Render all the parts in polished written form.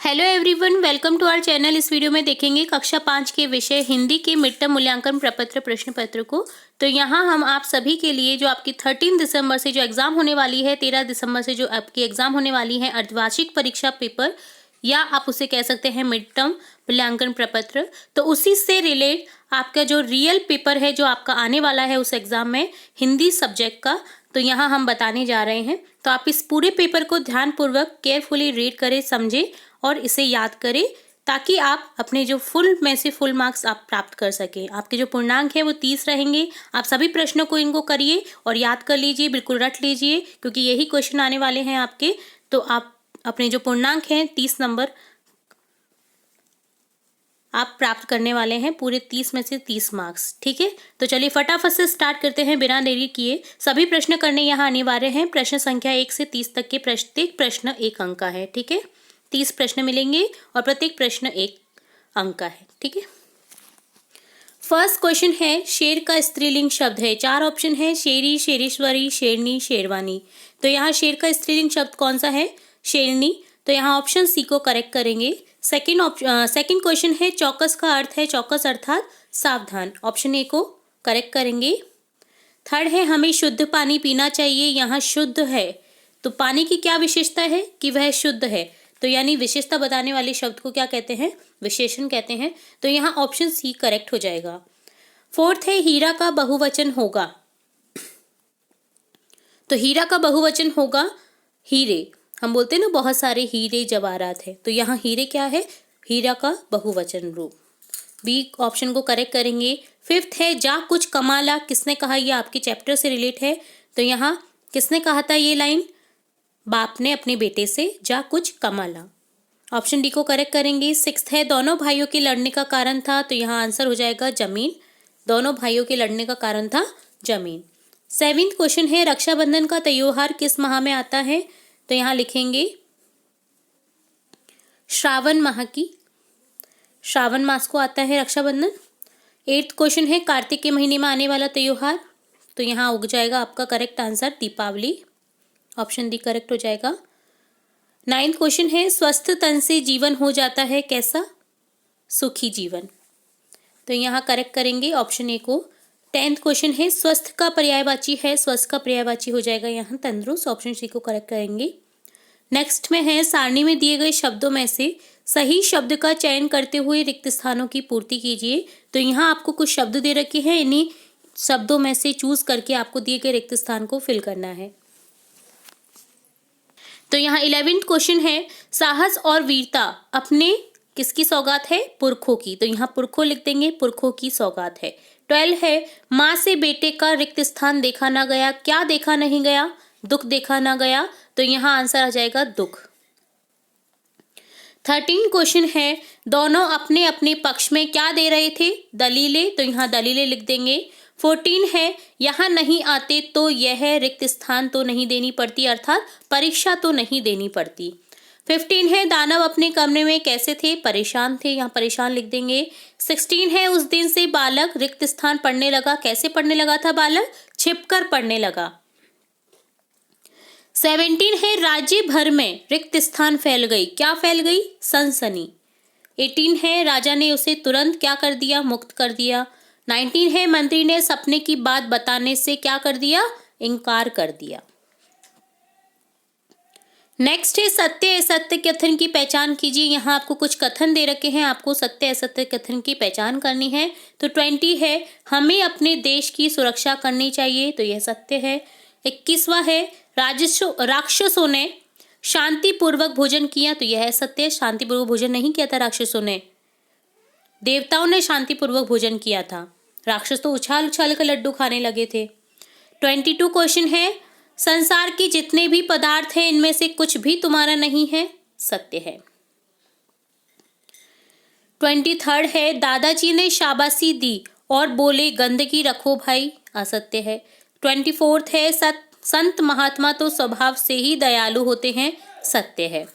Hello everyone, welcome to our channel. इस video में देखेंगे कक्षा 5 के विषय हिंदी के मिड टर्म मूल्यांकन प्रपत्र प्रश्न पत्र को। तो यहाँ हम आप सभी के लिए जो आपकी 13 दिसंबर से जो एग्जाम होने वाली है, 13 दिसंबर से जो आपकी एग्जाम होने वाली है अर्धवार्षिक परीक्षा पेपर, या आप उसे कह सकते हैं मिड टर्म मूल्यांकन प्रपत्र, तो उसी से रिलेट आपका जो रियल पेपर है जो आपका आने वाला है उस एग्जाम में हिंदी सब्जेक्ट का, तो यहाँ हम बताने जा रहे हैं। तो आप इस पूरे पेपर को ध्यानपूर्वक केयरफुली रीड करें, समझें और इसे याद करें, ताकि आप अपने जो फुल में से फुल मार्क्स आप प्राप्त कर सकें। आपके जो पूर्णांक है वो 30 रहेंगे। आप सभी प्रश्नों को इनको करिए और याद कर लीजिए, बिल्कुल रट लीजिए, क्योंकि यही क्वेश्चन आने वाले हैं आपके। तो आप अपने जो पूर्णांक हैं 30 नंबर आप प्राप्त करने वाले हैं, पूरे 30 में से 30 मार्क्स। ठीक है, तो चलिए फटाफट से स्टार्ट करते हैं बिना देरी किए। सभी प्रश्न करने यहाँ अनिवार्य हैं। प्रश्न संख्या 1 से 30 तक के प्रत्येक प्रश्न 1 अंक का है। ठीक है, 30 प्रश्न मिलेंगे और प्रत्येक प्रश्न 1 अंक का है। ठीक है, फर्स्ट क्वेश्चन है, शेर का स्त्रीलिंग शब्द है। 4 ऑप्शन है, शेरी, शेरेश्वरी, शेरनी, शेरवानी। तो यहाँ शेर का स्त्रीलिंग शब्द कौन सा है? शेरनी। तो यहाँ ऑप्शन सी को करेक्ट करेंगे। सेकंड क्वेश्चन है, चौकस का अर्थ है, चौकस अर्थात सावधान। ऑप्शन ए को करेक्ट करेंगे। थर्ड है, हमें शुद्ध पानी पीना चाहिए। यहाँ शुद्ध है, तो पानी की क्या विशेषता है कि वह शुद्ध है, तो यानी विशेषता बताने वाले शब्द को क्या कहते हैं? विशेषण कहते हैं। तो यहाँ ऑप्शन सी करेक्ट हो जाएगा। फोर्थ है, हीरा का बहुवचन होगा। तो हीरा का बहुवचन होगा हीरे। हम बोलते हैं ना बहुत सारे हीरे जवाहरात है, तो यहाँ हीरे क्या है? हीरा का बहुवचन रूप। बी ऑप्शन को करेक्ट करेंगे। फिफ्थ है, जा कुछ कमाला। किसने कहा? ये आपके चैप्टर से रिलेट है, तो यहाँ किसने कहा था ये लाइन? बाप ने अपने बेटे से, जा कुछ कमाला। ऑप्शन डी को करेक्ट करेंगे। सिक्स्थ है, दोनों भाइयों के लड़ने का कारण था। तो यहाँ आंसर हो जाएगा जमीन। दोनों भाइयों के लड़ने का कारण था जमीन। सेवेंथ क्वेश्चन है, रक्षाबंधन का त्योहार किस माह में आता है? तो यहाँ लिखेंगे श्रावण माह की, श्रावण मास को आता है रक्षाबंधन। एट्थ क्वेश्चन है, कार्तिक के महीने में आने वाला त्योहार। तो यहाँ उग जाएगा आपका correct answer Deepavali. Option D correct हो जाएगा। नाइन्थ क्वेश्चन है, स्वस्थ तन से जीवन हो जाता है कैसा? सुखी जीवन। तो यहाँ करेक्ट करेंगे ऑप्शन ए को। 10th क्वेश्चन है, स्वस्थ का पर्यायवाची है। स्वस्थ का पर्यायवाची हो जाएगा यहाँ तंदुरुस्त। ऑप्शन सी को करेक्ट करेंगे। नेक्स्ट में है, सारणी में दिए गए शब्दों में से सही शब्द का चयन करते हुए रिक्त स्थानों की पूर्ति कीजिए। तो यहाँ आपको कुछ शब्द दे रखे हैं, इन्हीं शब्दों में से चूज करके आपको दिए गए रिक्त स्थान को फिल करना है। तो यहाँ 11th क्वेश्चन है, साहस और वीरता अपने किसकी सौगात है? पुरखों की। तो यहाँ पुरखों लिख देंगे, पुरखों की सौगात है। 12 है, माँ से बेटे का रिक्त स्थान देखा ना गया। क्या देखा नहीं गया? दुख देखा ना गया। तो यहाँ आंसर आ जाएगा दुख। 13 क्वेश्चन है, दोनों अपने अपने पक्ष में क्या दे रहे थे? दलीलें। तो यहाँ दलीलें लिख देंगे। 14 है, यहाँ नहीं आते तो यह रिक्त स्थान तो नहीं देनी पड़ती, अर्थात परीक्षा तो नहीं देनी पड़ती। 15 है, दानव अपने कमरे में कैसे थे? परेशान थे। यहाँ परेशान लिख देंगे। 16 है, उस दिन से बालक रिक्त स्थान पढ़ने लगा। कैसे पढ़ने लगा था बालक? छिपकर पढ़ने लगा। 17 है, राज्य भर में रिक्त स्थान फैल गई। क्या फैल गई? सनसनी। 18 है, राजा ने उसे तुरंत क्या कर दिया? मुक्त कर दिया। 19 है, मंत्री ने सपने की बात बताने से क्या कर दिया? इनकार कर दिया। नेक्स्ट है, सत्य असत्य कथन की पहचान कीजिए। यहाँ आपको कुछ कथन दे रखे हैं, आपको सत्य असत्य कथन की पहचान करनी है। तो 20 है, हमें अपने देश की सुरक्षा करनी चाहिए। तो यह सत्य है। 21वां है, राक्षसों ने शांतिपूर्वक भोजन किया। तो यह सत्य। शांतिपूर्वक भोजन नहीं किया था राक्षसों ने, देवताओं ने शांतिपूर्वक भोजन किया था। राक्षस तो उछाल उछाल कर लड्डू खाने लगे थे। 22 क्वेश्चन है, संसार के जितने भी पदार्थ हैं इनमें से कुछ भी तुम्हारा नहीं है। सत्य है। 23 है, दादाजी ने शाबाशी दी और बोले गंदगी रखो भाई। असत्य है। 24 है, संत महात्मा तो स्वभाव से ही दयालु होते हैं। सत्य है।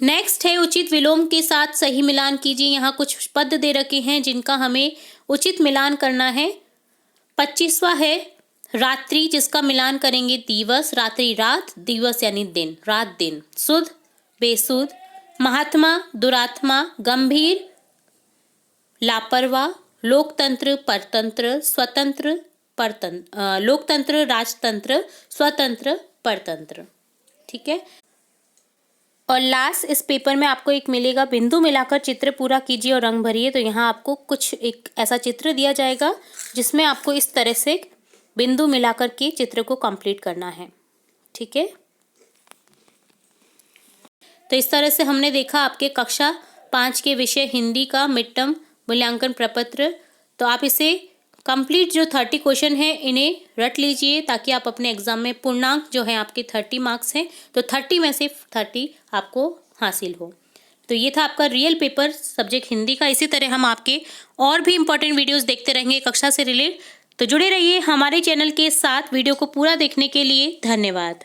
नेक्स्ट है, उचित विलोम के साथ सही मिलान कीजिए। यहाँ कुछ पद दे रखे हैं जिनका हमें उचित मिलान करना है। 25वां है, रात्रि जिसका मिलान करेंगे दिवस, रात्रि रात, दिवस यानी दिन, रात दिन। सुध बेसुध, महात्मा दुरात्मा, गंभीर लापरवाह, लोकतंत्र परतंत्र, स्वतंत्र परतंत्र, लोकतंत्र राजतंत्र, स्वतंत्र परतंत्र। ठीक है। और लास्ट इस पेपर में आपको एक मिलेगा, बिंदु मिलाकर चित्र पूरा कीजिए और रंग भरिए। तो यहाँ आपको कुछ एक ऐसा चित्र दिया जाएगा जिसमें आपको इस तरह से बिंदु मिलाकर के चित्र को कंप्लीट करना है। ठीक है। तो इस तरह से हमने देखा आपके कक्षा 5 के विषय हिंदी का मिड टर्म मूल्यांकन प्रपत्र। तो आप इसे कंप्लीट जो 30 क्वेश्चन है इन्हें रट लीजिए ताकि आप अपने एग्जाम में पूर्णांक जो है आपके 30 मार्क्स हैं तो 30 में से 30 आपको हासिल हो। तो ये था आपका रियल पेपर सब्जेक्ट हिंदी का। इसी तरह हम आपके और भी इंपॉर्टेंट वीडियोस देखते रहेंगे कक्षा से रिलेटेड। तो जुड़े रहिए हमारे चैनल के साथ। वीडियो को पूरा देखने के लिए धन्यवाद।